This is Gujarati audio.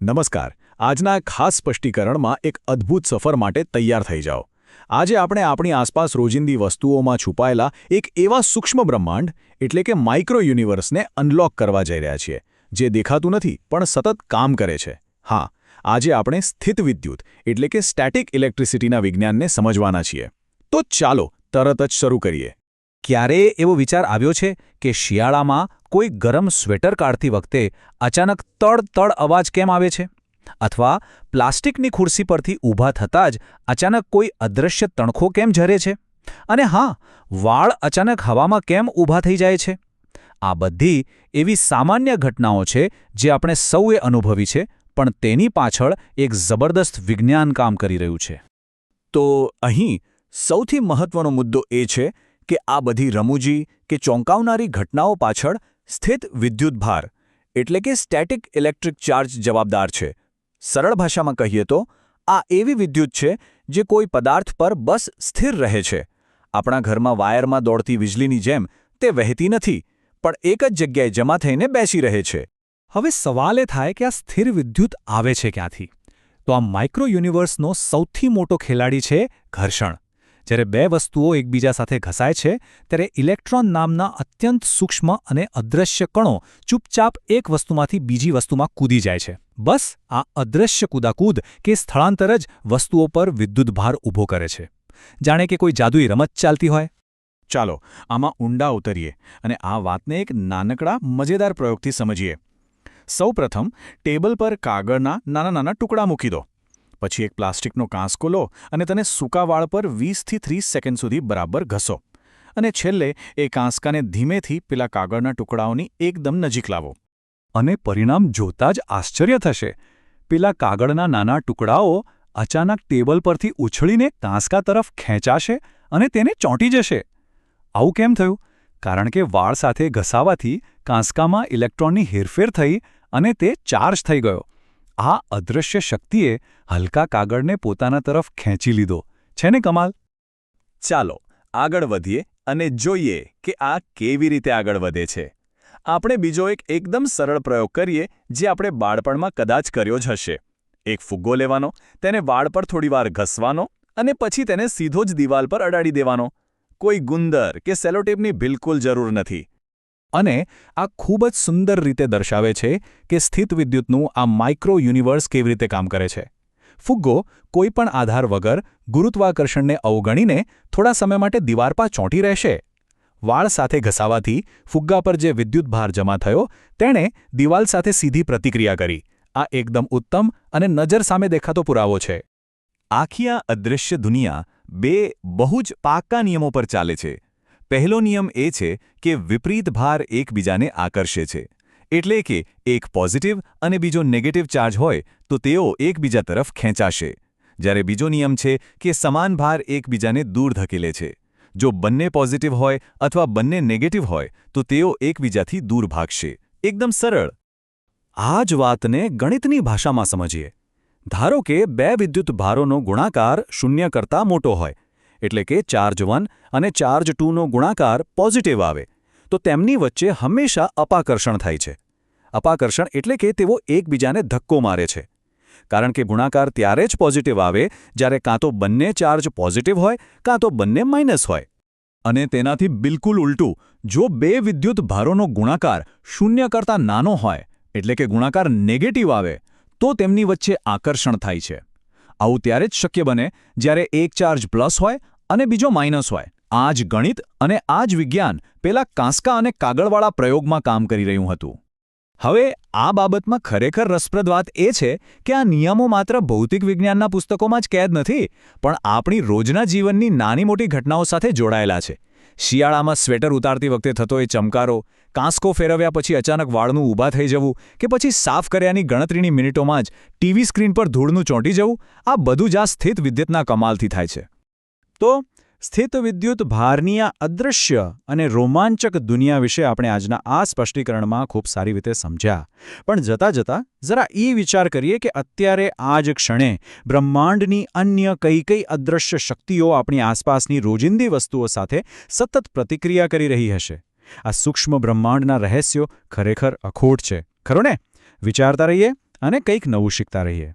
નમસ્કાર. આજના ખાસ સ્પષ્ટીકરણમાં એક અદ્ભુત સફર માટે તૈયાર થઈ જાઓ. આજે આપણે આપણી આસપાસ રોજિંદી વસ્તુઓમાં છુપાયેલા એક એવા સૂક્ષ્મ બ્રહ્માંડ એટલે કે માઇક્રો યુનિવર્સને અનલોક કરવા જઈ રહ્યા છીએ, જે દેખાતું નથી પણ સતત કામ કરે છે. હા, આજે આપણે સ્થિત વિદ્યુત એટલે કે સ્ટેટિક ઇલેક્ટ્રિસિટીના વિજ્ઞાનને સમજવાના છીએ. તો ચાલો તરત જ શરૂ કરીએ. ક્યારેય એવો વિચાર આવ્યો છે કે શિયાળામાં કોઈ ગરમ સ્વેટર કાઢતી વખતે અચાનક તડ અવાજ કેમ આવે છે? અથવા પ્લાસ્ટિકની ખુરશી પરથી ઊભા થતાં જ અચાનક કોઈ અદૃશ્ય તણખો કેમ ઝરે છે? અને હા, વાળ અચાનક હવામાં કેમ ઊભા થઈ જાય છે? આ બધી એવી સામાન્ય ઘટનાઓ છે જે આપણે સૌએ અનુભવી છે, પણ તેની પાછળ એક જબરદસ્ત વિજ્ઞાન કામ કરી રહ્યું છે. તો અહીં સૌથી મહત્વનો મુદ્દો એ છે કે આ બધી રમૂજી કે ચોંકાવનારી ઘટનાઓ પાછળ સ્થિત વિદ્યુતભાર એટલે કે સ્ટેટિક ઇલેક્ટ્રિક ચાર્જ જવાબદાર છે. સરળ ભાષામાં કહીએ તો આ એવી વિદ્યુત છે જે કોઈ પદાર્થ પર બસ સ્થિર રહે છે. આપણા ઘરમાં વાયરમાં દોડતી વીજળીની જેમ તે વહેતી નથી, પણ એક જ જગ્યાએ જમા થઈને બેસી રહે છે. હવે સવાલ એ થાય કે આ સ્થિર વિદ્યુત આવે છે ક્યાંથી? તો આ માઇક્રો યુનિવર્સનો સૌથી મોટો ખેલાડી છે ઘર્ષણ. જ્યારે બે વસ્તુઓ એકબીજા સાથે ઘસાય છે ત્યારે ઇલેક્ટ્રોન નામના અત્યંત સૂક્ષ્મ અને અદૃશ્ય કણો ચૂપચાપ એક વસ્તુમાંથી બીજી વસ્તુમાં કૂદી જાય છે. બસ આ અદૃશ્ય કૂદાકૂદ કે સ્થળાંતર જ વસ્તુઓ પર વિદ્યુતભાર ઊભો કરે છે, જાણે કે કોઈ જાદુઈ રમત ચાલતી હોય. ચાલો આમાં ઊંડા ઉતરીએ અને આ વાતને એક નાનકડા મજેદાર પ્રયોગથી સમજીએ. સૌપ્રથમ ટેબલ પર કાગળના નાના ટુકડા મૂકી દો. પછી એક પ્લાસ્ટિકનો કાંસકો લો અને તેને સૂકા વાળ પર 20થી 30 સેકન્ડ સુધી બરાબર ઘસો. અને છેલ્લે એ કાંસકાને ધીમેથી પેલા કાગળના ટુકડાઓની એકદમ નજીક લાવો. અને પરિણામ જોતાં જ આશ્ચર્ય થશે. પેલા કાગળના નાના ટુકડાઓ અચાનક ટેબલ પરથી ઉછળીને કાંસકા તરફ ખેંચાશે અને તેને ચોંટી જશે. આવું કેમ થયું? કારણ કે વાળ સાથે ઘસાવાથી કાંસકામાં ઇલેક્ટ્રોનની હેરફેર થઈ અને તે ચાર્જ થઈ ગયો. આ અદૃશ્ય શક્તિએ હલકા કાગળને પોતાના તરફ ખેંચી લીધો. છે ને કમાલ? ચાલો આગળ વધીએ અને જોઈએ કે આ કેવી રીતે આગળ વધે છે. આપણે બીજો એકદમ સરળ પ્રયોગ કરીએ જે આપણે બાળપણમાં કદાચ કર્યો જ હશે. એક ફુગ્ગો લેવાનો, તેને વાળ પર થોડીવાર ઘસવાનો અને પછી તેને સીધો જ દિવાલ પર અડાડી દેવાનો. કોઈ ગુંદર કે સેલોટેપની બિલકુલ જરૂર નથી. અને આ ખૂબ જ સુંદર રીતે દર્શાવે છે કે સ્થિત વિદ્યુતનું આ માઇક્રો યુનિવર્સ કેવી રીતે કામ કરે છે. ફુગ્ગો કોઈપણ આધાર વગર ગુરુત્વાકર્ષણને અવગણીને થોડા સમય માટે દિવાલ પર ચોંટી રહેશે. વાળ સાથે ઘસાવાથી ફુગ્ગા પર જે વિદ્યુતભાર જમા થયો તેણે દિવાલ સાથે સીધી પ્રતિક્રિયા કરી. આ એકદમ ઉત્તમ અને નજર સામે દેખાતો પુરાવો છે. આખી આ અદૃશ્ય દુનિયા બે બહુ જ પાક્કા નિયમો પર ચાલે છે. પહેલો નિયમ એ છે કે વિપરીત ભાર એકબીજાને આકર્ષે છે. એટલે કે એક પોઝિટિવ અને બીજો નેગેટિવ ચાર્જ હોય તો તેઓ એકબીજા તરફ ખેંચાશે. જ્યારે બીજો નિયમ છે કે સમાન ભાર એકબીજાને દૂર ધકેલે છે. જો બંને પોઝિટિવ હોય અથવા બંને નેગેટિવ હોય તો તેઓ એકબીજાથી દૂર ભાગશે. એકદમ સરળ. આ જ વાતને ગણિતની ભાષામાં સમજીએ. ધારો કે બે વિદ્યુત ભારોનો ગુણાકાર 0 કરતાં મોટો હોય, એટલે કે ચાર્જ 1 અને ચાર્જ 2નો ગુણાકાર પોઝિટિવ આવે, તો તેમની વચ્ચે હંમેશા અપાકર્ષણ થાય છે. અપાકર્ષણ એટલે કે તેઓ એકબીજાને ધક્કો મારે છે. કારણ કે ગુણાકાર ત્યારે જ પોઝિટિવ આવે જ્યારે કાં તો બંને ચાર્જ પોઝિટિવ હોય કાં તો બંને માઇનસ હોય. અને તેનાથી બિલકુલ ઉલટું, જો બે વિદ્યુત ભારોનો ગુણાકાર 0 કરતાં નાનો હોય, એટલે કે ગુણાકાર નેગેટિવ આવે, તો તેમની વચ્ચે આકર્ષણ થાય છે. આવું ત્યારે જ શક્ય બને જ્યારે એક ચાર્જ પ્લસ હોય અને બીજો માઇનસ હોય. આ જ ગણિત અને આ જ વિજ્ઞાન પેલા કાંસકા અને કાગળવાળા પ્રયોગમાં કામ કરી રહ્યું હતું. હવે આ બાબતમાં ખરેખર રસપ્રદ વાત એ છે કે આ નિયમો માત્ર ભૌતિક વિજ્ઞાનના પુસ્તકોમાં જ કેદ નથી, પણ આપણી રોજના જીવનની નાની મોટી ઘટનાઓ સાથે જોડાયેલા છે. શિયાળામાં સ્વેટર ઉતારતી વખતે થતો એ ચમકારો, કાંસકો ફેરવ્યા પછી અચાનક વાળનું ઊભા થઈ જવું કે પછી સાફ કર્યાની ગણતરીની મિનિટોમાં જ ટીવી સ્ક્રીન પર ધૂળનું ચોંટી જવું, આ બધું જ આ સ્થિત વિદ્યુતના કમાલથી થાય છે. તો સ્થિત વિદ્યુત ભારની આ અદૃશ્ય અને રોમાંચક દુનિયા વિશે આપણે આજના આ સ્પષ્ટીકરણમાં ખૂબ સારી રીતે સમજ્યા. પણ જતાં જરા એ વિચાર કરીએ કે અત્યારે આ જ ક્ષણે બ્રહ્માંડની અન્ય કઈ અદૃશ્ય શક્તિઓ આપણી આસપાસની રોજિંદી વસ્તુઓ સાથે સતત પ્રતિક્રિયા કરી રહી હશે. આ સૂક્ષ્મ બ્રહ્માંડના રહસ્યો ખરેખર અખોટ છે, ખરું ને? વિચારતા રહીએ અને કંઈક નવું શીખતા રહીએ.